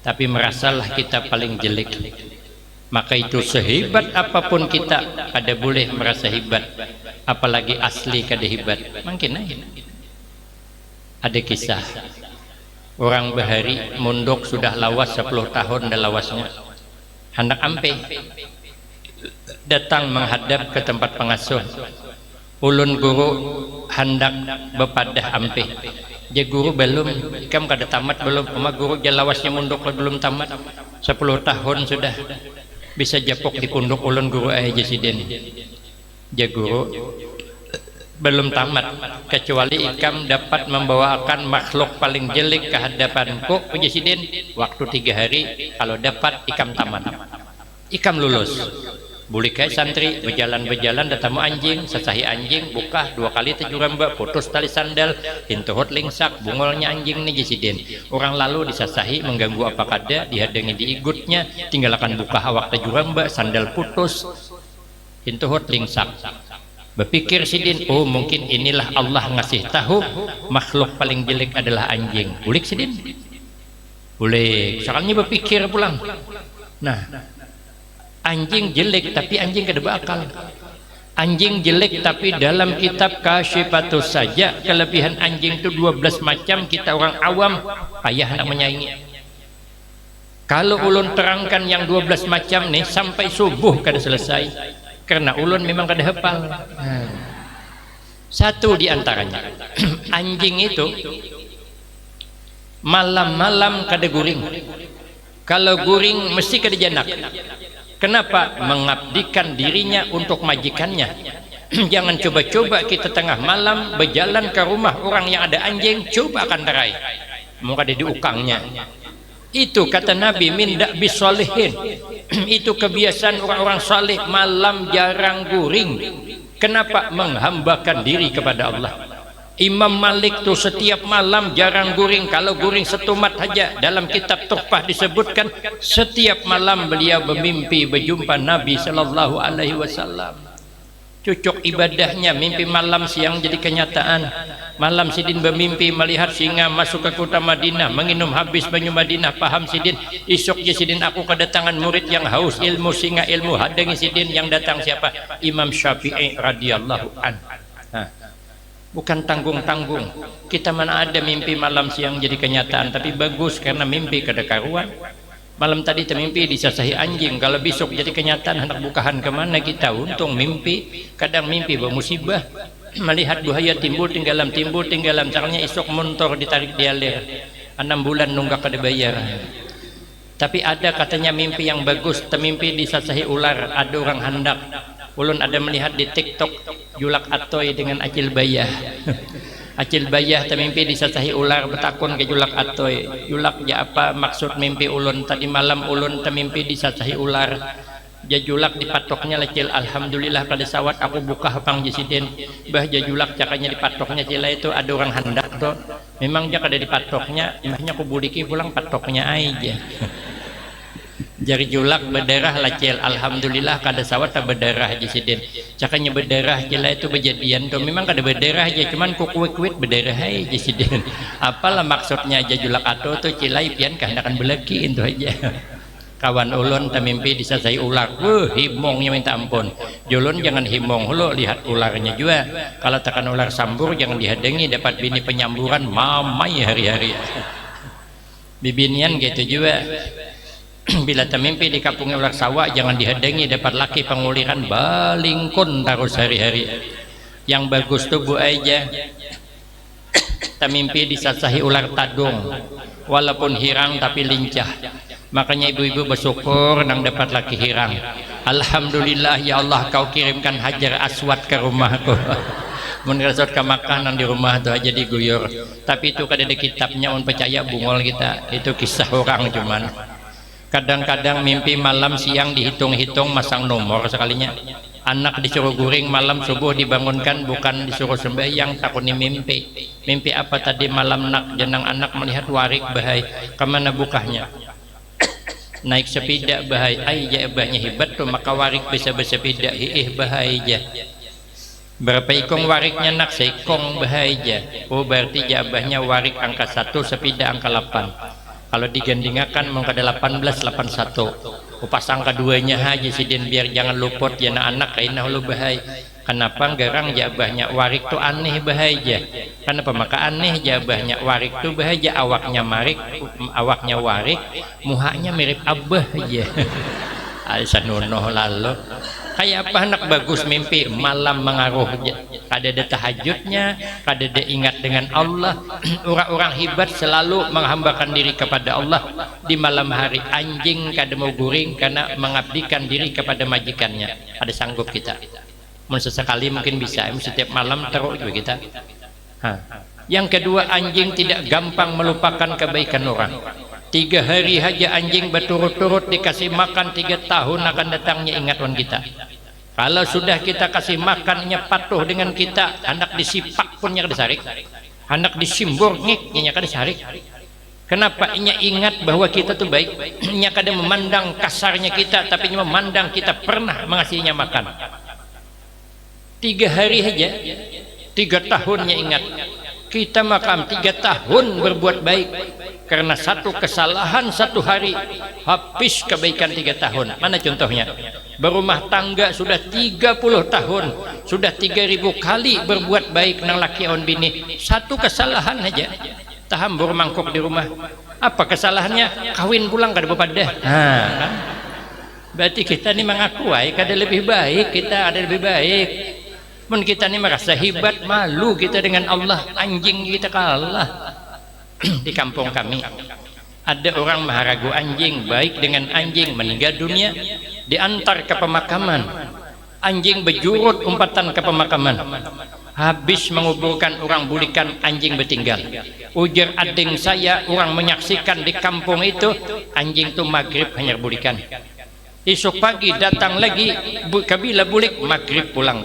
tapi merasalah kita paling jelek. Maka itu sehebat apapun kita ada boleh merasa hebat, apalagi asli kada hebat. Mungkin aja ada kisah orang bahari mondok sudah lawas 10 tahun dan lawasnya, hendak ampe datang menghadap ke tempat pengasuh. Ulun guru hendak bepadah ampe, je guru belum, ikam kada tamat belum, ama guru je lawasnya mondok belum tamat 10 tahun sudah, bisa japok di punduk ulun guru aja sidin. Je guru belum tamat, kecuali ikam dapat membawakan makhluk paling jelek ke hadapanku puji sidin, waktu 3 hari, kalau dapat ikam tamat, ikam lulus. Bulikai santri berjalan datang anjing, sesahi anjing buka 2 kali tejuramba, putus tali sandal, hintuhut lingsak, bungolnya anjing nih jisidin. Orang lalu disasahi mengganggu apa kada, dihadangi diigutnya, tinggalkan buka awak tejuramba, sandal putus, hintuhut lingsak. Berpikir sidin, oh mungkin inilah Allah ngasih tahu makhluk paling jelek adalah anjing. Bulik sidin, boleh. Soalnya berpikir pulang. Nah, anjing jelek tapi anjing kada berakal. Anjing jelek tapi dalam kitab Kasyifatus saja kelebihan anjing itu 12 macam, kita orang awam payah nak menyaingi. Kalau ulun terangkan yang 12 macam nih sampai subuh kada selesai, karena ulun memang kada hafal. Satu di antaranya anjing itu malam-malam kada guring. Kalau guring mesti kada janak. Kenapa? Mengabdikan dirinya untuk majikannya. Jangan coba-coba kita tengah malam berjalan ke rumah orang yang ada anjing, coba akan terai muka ada diukangnya. Itu kata Nabi, min da'bis sholihin. Itu kebiasaan orang-orang saleh, malam jarang guring. Kenapa? Menghambakan diri kepada Allah. Imam Malik tuh setiap malam jarang guring, kalau guring setumat saja. Dalam kitab Tuhfah disebutkan setiap malam beliau bermimpi berjumpa Nabi sallallahu alaihi wasallam. Cucuk ibadahnya, mimpi malam siang jadi kenyataan. Malam Sidin bermimpi melihat singa masuk ke kota Madinah, menginum habis banyu Madinah. Paham Sidin, esoknya Sidin aku kedatangan murid yang haus ilmu, singa ilmu hadangi Sidin. Yang datang siapa? Imam Syafi'i radhiyallahu an. Bukan tanggung-tanggung. Kita mana ada mimpi malam siang jadi kenyataan, tapi bagus karena mimpi kada karuan. Malam tadi termimpi disasahi anjing, kalau besok jadi kenyataan hendak bukahan kemana kita? Untung mimpi. Kadang mimpi bermusibah, melihat buaya timbul tinggalam caranya esok montor ditarik dialir 6 bulan nunggak kada bayar. Tapi ada katanya mimpi yang bagus, termimpi disasahi ular. Ada orang hendak, ulun ada melihat di TikTok julak atoy dengan acil bayah. Acil bayah termimpi disasahi ular, bertakun ke julak atoy. Julak ya apa maksud mimpi ulun? Tadi malam ulun termimpi disasahi ular. Jajulak dipatoknya lecil. Alhamdulillah pada sawat aku buka hapang jisidin. Bah jajulak cakanya dipatoknya cila itu ada orang hendak tuh. Memang dia kada dipatoknya, imahnya aku budiki pulang patoknya aja. Jari julak berdarah lacil. Alhamdulillah kada sawat tak berdarah jisidin. Cakanya berdarah cila itu berjadian tuh. Memang kada berdarah aja, cuman kukuit berdarah aja jisidin. Apalah maksudnya jajulak atau tuh cilai pian kehendakan belaki itu aja. Kawan ulun termimpi disasai ular. Himongnya minta ampun. Julun jangan himong lo, lihat ularnya juga. Kalau tekan ular sambur jangan dihadangi, dapat bini penyamburan mamai hari-hari. Bibinian gitu juga. Bila termimpi di kampungnya ular sawah jangan dihadangi, dapat laki penguliran balingkun terus hari-hari. Yang bagus tuh bu aja termimpi disasahi ular tadung, walaupun hirang tapi lincah. Makanya ibu-ibu bersyukur nang dapat laki hirang. Alhamdulillah ya Allah, kau kirimkan Hajar Aswad ke rumahku. Menresot ke Makkah nang di rumah tuh aja diguyur. Tapi itu kada ada kitabnya, on percaya bungol kita. Itu kisah orang cuman. Kadang-kadang mimpi malam siang dihitung-hitung masang nomor sekalinya. Anak disuruh guring malam subuh dibangunkan, bukan disuruh sembahyang, takuni mimpi. Mimpi apa tadi malam nak jenang anak melihat warik bahai. Kemana bukahnya? Naik sepeda bahai. Ai abahnya hebat tuh, maka warik bisa bersepeda. Bahai aja. Berapa ikong wariknya nak? Seikong bahai aja. Oh berarti abahnya warik angka 1, sepeda angka 8. Kalau digandingakan mengkada 1881. Upas angka 2-nya aja Sidin biar jangan luput ya anak kainah lu bahai. Kenapa garang jabahnya warik tuh aneh bahaya? Kenapa maka aneh jabahnya warik tuh bahaya? Awaknya warik, muhanya mirip abah aja. Alisanunoh lalu. Kayak apa anak bagus mimpi malam mengaruh, kada ada tahajudnya, kada ada ingat dengan Allah. Orang-orang hebat selalu menghambakan diri kepada Allah di malam hari. Anjing kada mau guring karena mengabdikan diri kepada majikannya. Ada sanggup kita? Sesekali mungkin bisa, setiap malam terus juga kita. Yang kedua, anjing tidak gampang melupakan kebaikan orang. 3 hari saja anjing berturut-turut dikasih makan, 3 tahun akan datangnya ingatan kita. Kalau sudah kita kasih makannya patuh dengan kita, hendak disipak pun nya disarik, hendak disimbur ngik nya kada disarik. Kenapa? Nya ingat bahwa kita tuh baik. Nya kada memandang kasarnya kita, tapi nya memandang kita pernah mengasihinya makan. 3 hari saja, 3 tahunnya ingat. Kita makam 3 tahun berbuat baik. Karena satu kesalahan 1 hari habis kebaikan 3 tahun. Mana contohnya? Berumah tangga sudah 30 tahun, sudah 3000 kali berbuat baik nang laki on bini. 1 kesalahan aja tahambur mangkuk di rumah. Apa kesalahannya? Kawin pulang kada bepadah. Kan? Berarti kita ini mengakui kada lebih baik, kita ada lebih baik. Pun kita ini merasa hebat, malu kita dengan Allah, anjing kita kalah. Di kampung kami ada orang maharagu anjing, baik dengan anjing, meninggal dunia diantar ke pemakaman, anjing berjurut umpatan ke pemakaman, habis menguburkan orang bulikan anjing bertinggal. Ujar ading saya, orang menyaksikan di kampung itu anjing itu maghrib hanya bulikan, esok pagi datang lagi kabila bulik, maghrib pulang.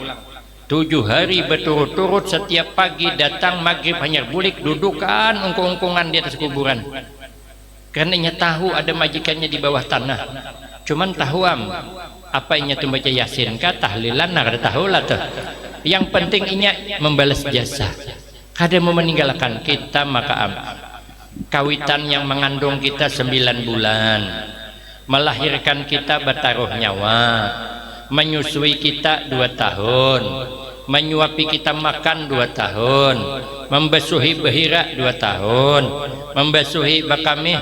7 hari berturut-turut setiap pagi datang, maghrib hanya bulik, dudukan ungkung-ungkungan di atas kuburan. Karena ia tahu ada majikannya di bawah tanah. Cuman tahuam Apa inya tuh baca Yasin kah tahlilan nah kada tahu lah tuh. Yang penting inya membalas jasa. Kada mau meninggalkan kita maka kawitan yang mengandung kita 9 bulan, melahirkan kita bertaruh nyawa, menyusui kita 2 tahun, menyuapi kita makan 2 tahun, membasuhi behira 2 tahun, membasuhi bakami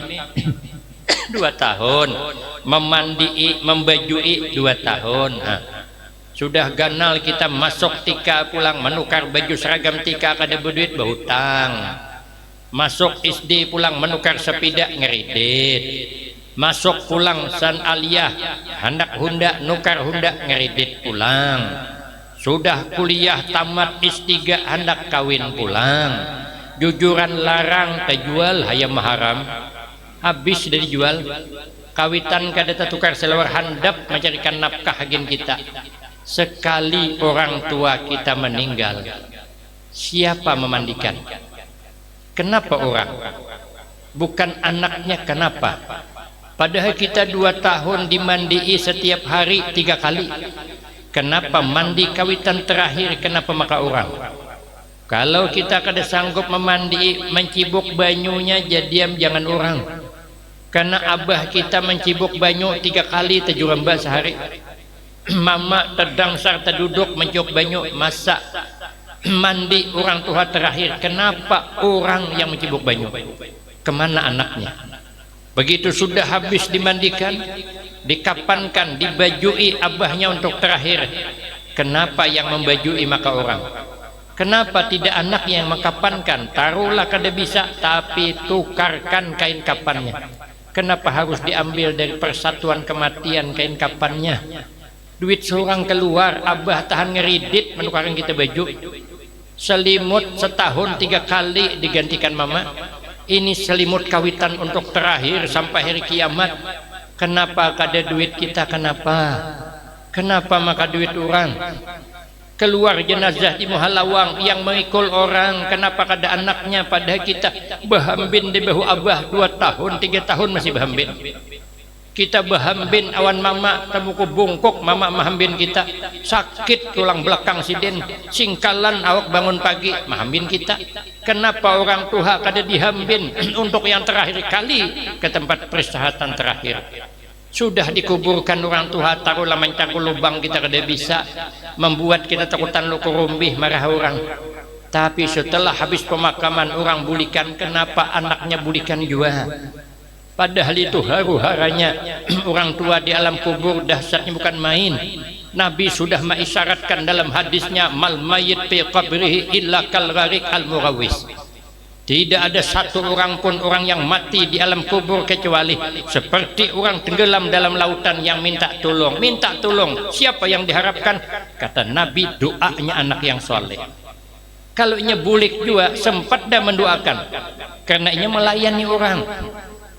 2 tahun, memandii, membajui 2 tahun. Nah, sudah ganal kita masuk tika pulang menukar baju seragam tika kada berduit berhutang. Masuk SD pulang menukar sepeda ngeridit. Masuk pulang san aliyah hendak hunda nukar hunda ngeridit pulang. Sudah kuliah tamat S3 hendak kawin pulang. Jujuran larang terjual hayam haram. Habis dari jual. Kawitan kada tukar selawar handap mencarikan nafkah hagin kita. Sekali orang tua kita meninggal, siapa memandikan? Kenapa orang? Bukan anaknya, kenapa? Padahal kita 2 tahun dimandii setiap hari 3 kali. Kenapa mandi kawitan terakhir? Kenapa maka orang? Kalau kita kada sanggup memandii, mencibuk banyunya jadiam jangan orang. Karena abah kita mencibuk banyu 3 kali tejuramba sehari. Mama terdangsar terduduk menciuk banyu masak mandi orang tua terakhir. Kenapa orang yang mencibuk banyu? Kemana anaknya? Begitu sudah habis dimandikan, dikapankan, dibajui abahnya untuk terakhir. Kenapa yang membajui maka orang? Kenapa tidak anaknya yang mengkapankan? Taruhlah kada bisa, tapi tukarkan kain kapannya. Kenapa harus diambil dari persatuan kematian kain kapannya? Duit seorang keluar, abah tahan ngeridit menukarkan kita baju. Selimut setahun 3 kali digantikan mama. Ini selimut kawitan untuk terakhir sampai hari kiamat. Kenapa kada duit kita? Kenapa maka duit orang? Keluar jenazah di Muhalawang yang mengikul orang, kenapa kada anaknya? Padahal kita bahambin di bahu abah 2 tahun 3 tahun masih bahambin. Kita bahambin awan mama temuku bungkuk mama mahambin kita sakit tulang belakang sidin singkalan awak bangun pagi mahambin kita. Kenapa orang tua kada dihambin untuk yang terakhir kali ke tempat peristirahatan terakhir? Sudah dikuburkan orang tua, taruhlah mencangkul lubang kita kada bisa, membuat kita takutan luku rumbih marah orang. Tapi setelah habis pemakaman orang bulikan, kenapa anaknya bulikan juga? Padahal itu haru-haranya orang tua di alam kubur dahsyatnya bukan main. Nabi sudah mengisyaratkan dalam hadisnya, mal mayyit fi qabrihi illa kal gharik al murawis. Tidak ada satu orang pun orang yang mati di alam kubur kecuali seperti orang tenggelam dalam lautan yang minta tolong. Minta tolong siapa yang diharapkan? Kata Nabi, doanya anak yang soleh. Kalau inya bulik juga sempat dah mendoakan, karena inya melayani orang.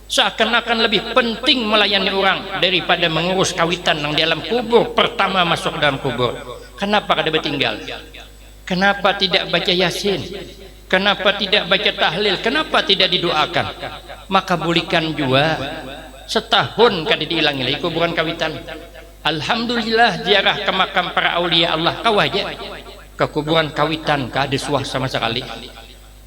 Seakan-akan lebih penting melayani orang daripada mengurus kawitan yang di alam kubur. Pertama masuk dalam kubur, kenapa kada bertinggal? Kenapa tidak baca Yasin? Kenapa tidak baca tahlil? Kenapa tidak didoakan? Maka bulikan juga setahun kada diilangi lagi kuburan kawitan. Alhamdulillah ziarah ke makam para aulia Allah kau aja ke kuburan kawitan kada suah sama sekali.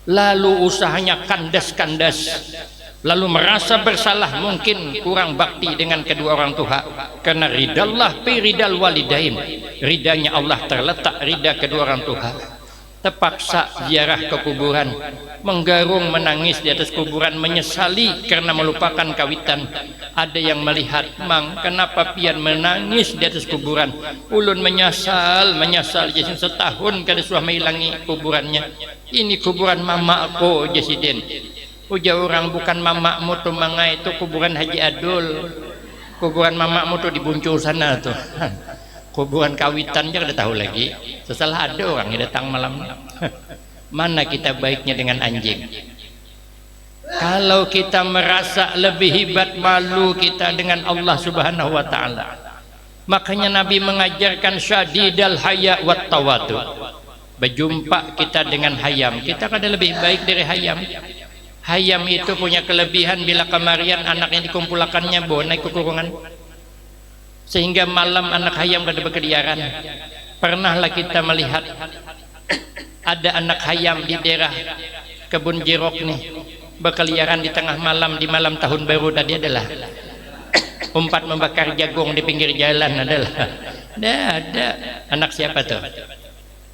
Lalu usahanya kandas-kandas, lalu merasa bersalah, mungkin kurang bakti dengan kedua orang tua, karena ridallah fi ridal walidain, ridanya Allah terletak rida kedua orang tua. Terpaksa ziarah ke kuburan, menggarung menangis di atas kuburan, menyesali karena melupakan kawitan. Ada yang melihat, mang kenapa pian menangis di atas kuburan? Ulun menyesal jasin setahun kada suah menghilangi kuburannya. Ini kuburan mama aku jasiden. Ujar orang, bukan mamakmu tuh mangai, itu kuburan Haji Adul. Kuburan mamakmu tuh di Buncul sana tuh. Kuburan kawitan dia udah tahu lagi. Setelah ada orang yang datang malam. Mana kita baiknya dengan anjing? Kalau kita merasa lebih hebat, malu kita dengan Allah Subhanahu wa taala. Makanya Nabi mengajarkan syadidal haya wat tawadu. Berjumpa kita dengan hayam, kita kada lebih baik dari hayam. Hayam itu punya kelebihan, bila kemarian anaknya dikumpulkannya bawa naik ke kurungan. sehingga malam anak hayam kada berkeliaran. Pernahlah kita melihat ada anak hayam di daerah kebun jeruk nih berkeliaran di tengah malam, di malam tahun baru tadi adalah umpat membakar jagung di pinggir jalan adalah ada anak siapa tuh?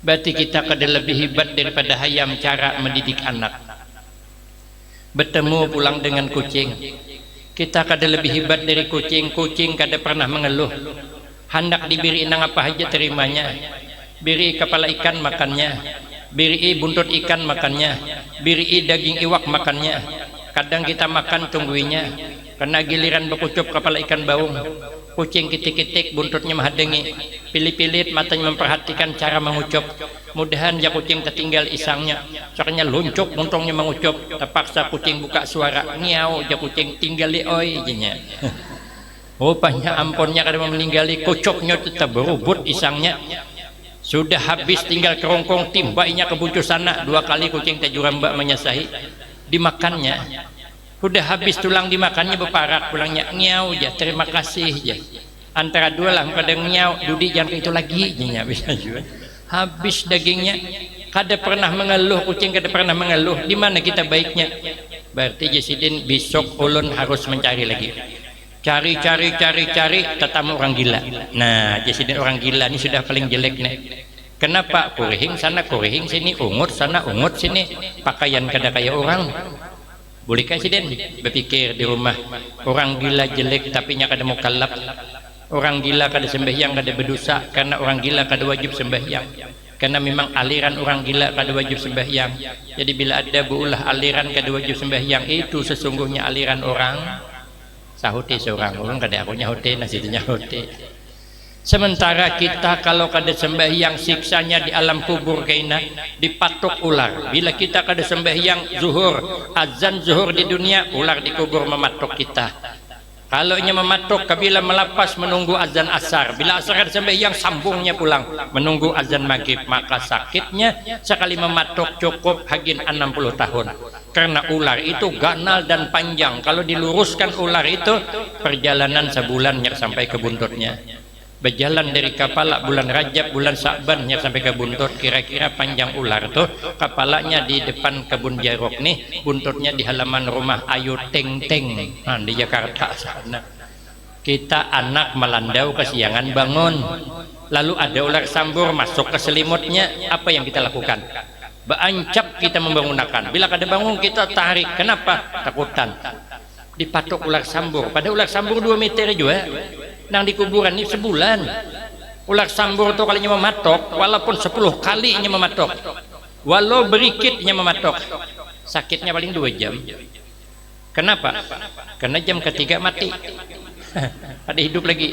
Berarti kita kada lebih hebat daripada hayam cara mendidik anak. Bertemu pulang dengan kucing, kita kada lebih hebat dari kucing. Kucing kada pernah mengeluh, hendak diberi inang apa aja terimanya. Beri kepala ikan makannya, beri buntut ikan makannya, beri daging iwak makannya. Kadang kita makan tungguinya, karena giliran berkucup kepala ikan baung, kucing kitik-kitik buntutnya mahadengi, pilih-pilih matanya memperhatikan cara mengucup. Mudahan ya kucing tertinggal isangnya, caranya luncuk muntungnya mengucup. Terpaksa kucing buka suara ngiau, ya kucing tinggali oi jenya. Rupanya amponnya kada meninggali, kucupnya tetap berubut isangnya. Sudah habis tinggal kerongkong timbainya ke bucu sana. 2 kali kucing tajuramba menyasahi, dimakannya. Sudah habis tulang dimakannya beparak, pulangnya ngiau ya terima kasih ya. Antara dua lah, kadang ngiau dudi jangan itu lagi jenya bisa juga. Habis dagingnya, kada pernah mengeluh kucing, kada pernah mengeluh. Di mana kita baiknya? Berarti Jasidin besok ulun harus mencari lagi. Cari, tetamu orang gila. Nah, Jasidin orang gila ini sudah paling jelek nih. Kenapa? Kurihing sana, kurihing sini, ungut sana, ungut sini. Pakaian kada kayak orang. Bolehkah Sidin berpikir di rumah orang gila jelek tapi nya kada mukallaf, orang gila kada sembahyang kada berdosa, karena orang gila kada wajib sembahyang, karena memang aliran orang gila kada wajib sembahyang. Jadi bila ada buulah aliran kada wajib sembahyang, itu sesungguhnya aliran orang sahuti seorang orang kada aku nyahuti nasitunya huti. Sementara kita kalau kada sembahyang siksanya di alam kubur kaina dipatok ular. Bila kita kada sembahyang zuhur, azan zuhur di dunia, ular di kubur mematok kita. Kalau nya mematok kabila melapas menunggu azan asar. Bila asar kada sembahyang sambungnya pulang menunggu azan maghrib, maka sakitnya sekali mematok cukup hagin 60 tahun. Karena ular itu ganal dan panjang. Kalau diluruskan ular itu perjalanan sebulan sampai ke buntutnya. Berjalan dari kepala bulan Rajab, bulan Sa'ban sampai ke buntut, kira-kira panjang ular tuh kepalanya di depan kebun jeruk nih, buntutnya di halaman rumah Ayu Teng Teng di Jakarta sana. Kita anak melandau kesiangan bangun, lalu ada ular sambur masuk ke selimutnya, apa yang kita lakukan? Baancap kita membangunkan. Bila kada bangun kita tarik. Kenapa? Takutan dipatok ular sambur. Pada ular sambur 2 meter juga. Nang di kuburan ini sebulan ular sambur tuh kalinya mematok, walaupun 10 kalinya mematok, walau berikitnya mematok, sakitnya paling 2 jam. Kenapa? Karena jam ketiga mati. Ada hidup lagi.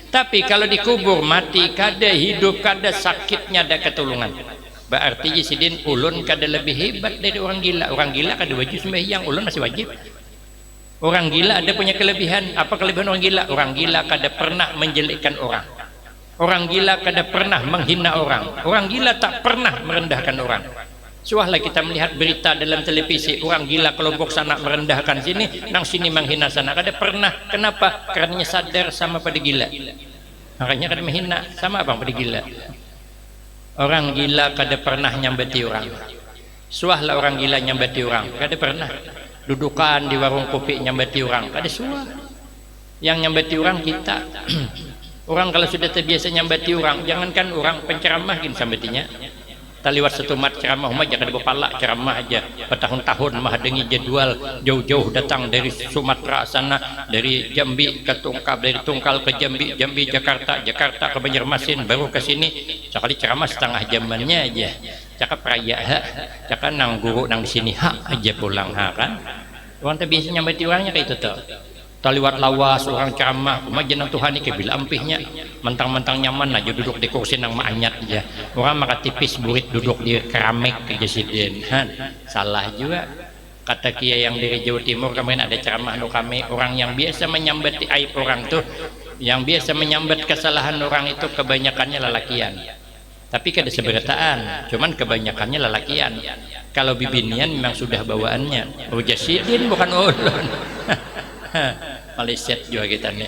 Tapi kalau dikubur mati kada hidup, kada sakitnya, ada ketulungan. Berarti Jasidin ulun kada lebih hebat dari orang gila. Orang gila kada wajib sembahyang, ulun masih wajib. Orang gila ada punya kelebihan. Apa kelebihan orang gila? Orang gila kada pernah menjelekkan orang. Orang gila kada pernah menghina orang. Orang gila tak pernah merendahkan orang. Suahlah kita melihat berita dalam televisi, orang gila kelompok sana merendahkan sini, nang sini menghina sana. Kada pernah. Kenapa? Karena sadar sama pada gila. Makanya kada menghina sama abang pada gila. Orang gila kada pernah nyambati orang. Suahlah orang gila nyambati orang. Kada pernah. Dudukan di warung kopi nyambati orang, kada suah. Yang nyambati orang kita. Orang kalau sudah terbiasa nyambati orang, jangankan orang penceramah gini sambatinya. Taliwat setumat ceramah mah jangan berpala ceramah aja bertahun-tahun mah dengi jadwal jauh-jauh datang dari Sumatera sana, dari Jambi ke Tungkal, dari Tungkal ke Jambi, Jambi Jakarta, Jakarta ke Banjarmasin, baru ke sini sekali ceramah setengah jamannya aja. Cakap raya cakap nang guru nang di sini aja pulang kan. Orang terbiasa nyambati orangnya kayak itu tuh. Taliwat lawas orang ceramah kumajan Tuhan ini kebil ampihnya mentang-mentang nyaman aja duduk di kursi nang maanyat aja. Orang maka tipis burit duduk di keramik ke Jasidin. Salah juga. Kata kiai yang dari Jawa Timur kemarin ada ceramah no kami, orang yang biasa menyambati aib orang tuh, yang biasa menyambat kesalahan orang itu kebanyakannya lelakian. Tapi kada seberataan, cuman kebanyakannya lelakian. Kalau bibinian memang sudah bawaannya. Oh Jasidin bukan ulun. Maleset juga kita nih.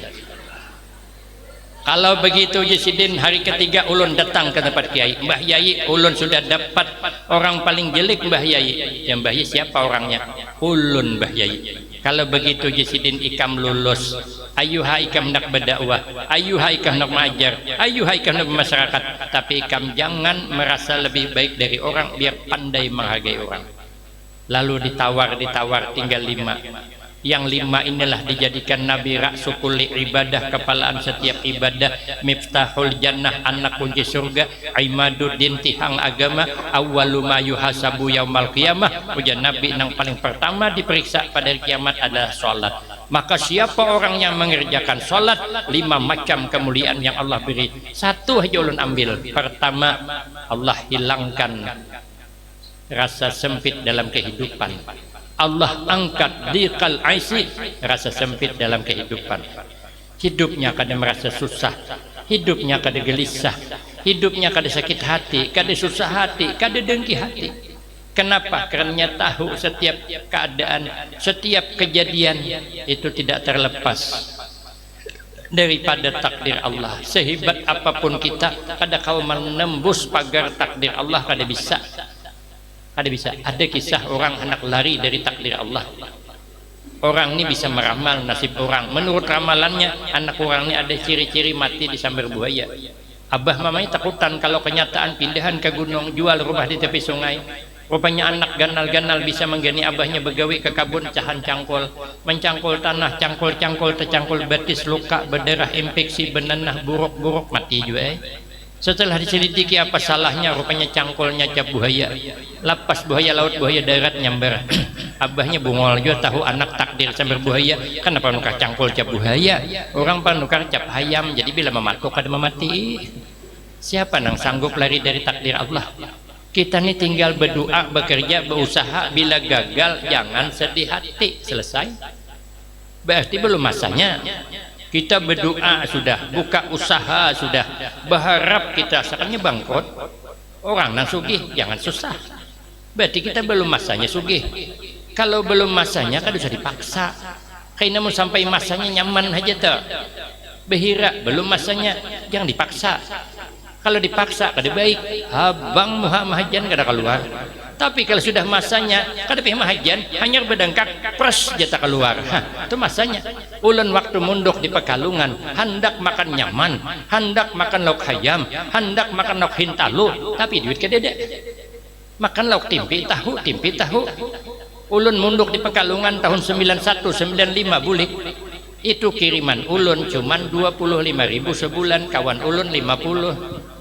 Kalau begitu Yesidin, hari ketiga ulun datang ke tempat kiai. Mbah Yai, ulun sudah dapat orang paling jelek Mbah Yai. Ya Mbah Yai siapa orangnya? Ulun Mbah Yai. Kalau begitu Yesidin ikam lulus. Ayuha ikam nak berdakwah, ayuha ikam nak mengajar, ayuha ikam nak bermasyarakat. Tapi ikam jangan merasa lebih baik dari orang, biar pandai menghargai orang. Lalu ditawar tinggal 5. Yang 5 inilah dijadikan Nabi Ra'su kulli ibadah, kepalaan setiap ibadah, miftahul jannah, anak kunci surga, imaduddin tihang agama, awwalu ma yuhasabu yaumal qiyamah. Ujar Nabi, yang paling pertama diperiksa pada hari kiamat adalah sholat. Maka siapa orang yang mengerjakan sholat, 5 macam kemuliaan yang Allah beri. Satu aja ulun ambil. Pertama, Allah hilangkan rasa sempit dalam kehidupan. Allah angkat diqal aisi, rasa sempit dalam kehidupan. Hidupnya kadang merasa susah, hidupnya kadang gelisah, hidupnya kadang sakit hati, kadang susah hati, kadang dengki hati. Kenapa? Karena tahu setiap keadaan, setiap kejadian itu tidak terlepas daripada takdir Allah. Sehebat apapun kita, kadang kau menembus pagar takdir Allah kadang bisa. Ada kisah orang hendak lari dari takdir Allah. Orang ini bisa meramal nasib orang. Menurut ramalannya, anak orang ini ada ciri-ciri mati disambar buaya. Abah mamanya takutan kalau kenyataan pindahan ke gunung, jual rumah di tepi sungai. Rupanya anak ganal-ganal bisa menggani abahnya begawi ke kabun, cahan cangkul, mencangkul tanah, cangkul-cangkul, tercangkul betis, luka, berdarah, infeksi, benenah, buruk-buruk, mati juga. Setelah diselidiki apa salahnya, rupanya cangkulnya cap buaya. Lapas buaya laut, buaya darat nyamber. Abahnya bungol juga tahu anak takdir sambar buaya. Kenapa nukar cangkul cap buaya? Orang panukar cap hayam. Jadi bila mematuk ada memati. Siapa nang sanggup lari dari takdir Allah? Kita ini tinggal berdoa, bekerja, berusaha. Bila gagal jangan sedih hati. Selesai. Berarti belum masanya. Kita berdoa sudah, buka usaha sudah, berharap kita sekarangnya bangkrut. Orang nang sugih jangan susah. Berarti kita belum masanya sugih. Kalau belum masanya kan bisa dipaksa. Karena mau sampai masanya nyaman aja tuh. Behira belum masanya, jangan dipaksa. Kalau dipaksa kada baik. Abang mahajan kada keluar. Tapi kalau sudah masanya, kada pihak mahajan, hanya berdengkak, pres jatah keluar. Itu masanya. Ulun waktu munduk di Pekalungan, hendak makan nyaman, hendak makan lauk hayam, hendak makan lauk hintalu, tapi duit kedede. Makan lauk timpi tahu. Ulun munduk di Pekalungan tahun 91, 95 bulik. Itu kiriman ulun cuman 25.000 sebulan, kawan ulun 50.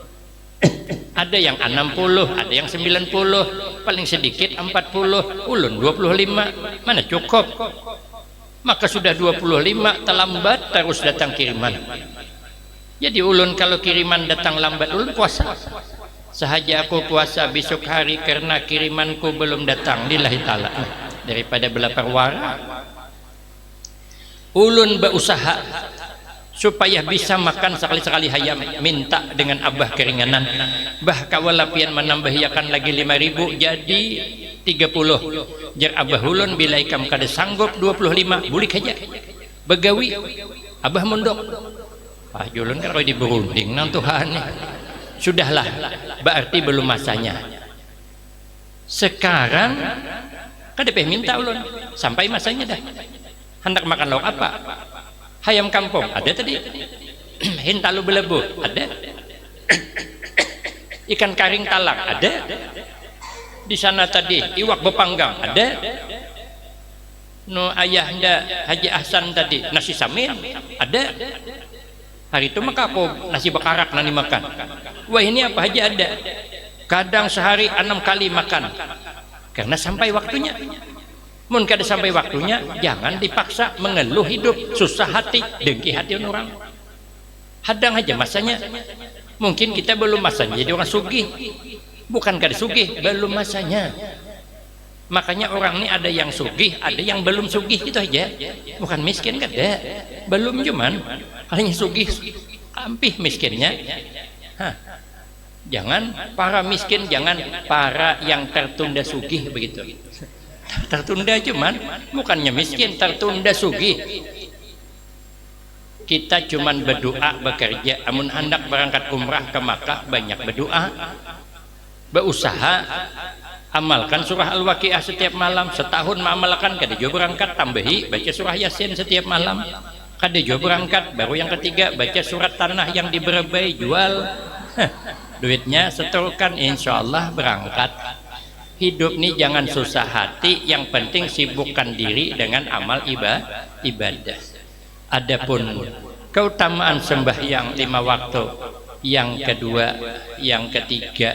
Ada yang 60, ada yang 90, paling sedikit 40, ulun 25, mana cukup. Maka sudah 25 terlambat terus datang kiriman. Jadi ulun kalau kiriman datang lambat, ulun puasa. Sahaja aku puasa besok hari karena kirimanku belum datang, lillahi ta'ala. Daripada belapar wara, ulun berusaha supaya bisa makan sekali-sekali hayam, minta dengan abah keringanan. Bah kawalapian menambahkan lagi 5.000 jadi 30. Jar abah ulun bila ikam kada sanggup 25 bulik aja begawi abah munduk. Ah julun kan kalau diberunding nang Tuhan. Sudahlah, berarti belum masanya. Sekarang kada peh minta ulun sampai masanya dah. Hendak makan lauk apa? Hayam kampung ada tadi. Hintalu belebu ada. Ikan karing talak ada. Di sana tadi iwak bepanggang ada. No ayahnya Haji Ahsan tadi nasi samin ada. Hari itu maka aku nasi bakarak nani makan. Wah ini apa aja ada. Kadang sehari 6 kali makan. Karena sampai waktunya. Mun kada sampai waktunya jangan dipaksa mengeluh hidup, susah hati, dengki hati orang. Hadang aja masanya. Mungkin kita belum masanya jadi orang sugih. Bukan kada sugih, belum masanya. Makanya orang ini ada yang sugih, ada yang belum sugih, gitu aja. Bukan miskin kada. Belum cuman hanya sugih, kampih miskinnya. Hah. Jangan para miskin, jangan para yang tertunda sugih begitu. Tertunda cuman bukannya miskin, tertunda sugih. Kita cuman berdoa bekerja. Amun hendak berangkat umrah ke Makkah banyak berdoa, berusaha amalkan surah Al-Waqiah setiap malam. Setahun mengamalkan kada juga berangkat, tambahi baca surah Yasin setiap malam. Kada juga berangkat, baru yang ketiga baca surat tanah yang diberebai jual. Duitnya setorkan, insya Allah berangkat. Hidup ini jangan susah hati, yang penting sibukkan diri dengan amal ibadah. Adapun keutamaan sembahyang 5 waktu, yang kedua, yang ketiga,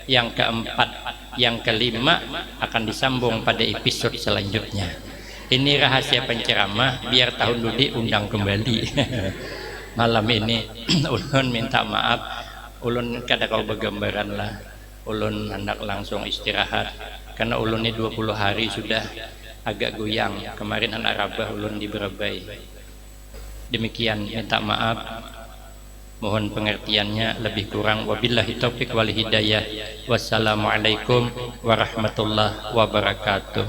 yang keempat, yang kelima akan disambung pada episode selanjutnya. Ini rahasia penceramah, biar tahun dulu undang kembali. Malam ini ulun minta maaf, ulun kada kau bergambaran lah, ulun hendak langsung istirahat karena ulun ini 20 hari sudah agak goyang. Kemarin anak rabah ulun di Berebai. Demikian, minta maaf, mohon pengertiannya, lebih kurang wabillahi taufik wal hidayah. Wassalamualaikum warahmatullahi wabarakatuh.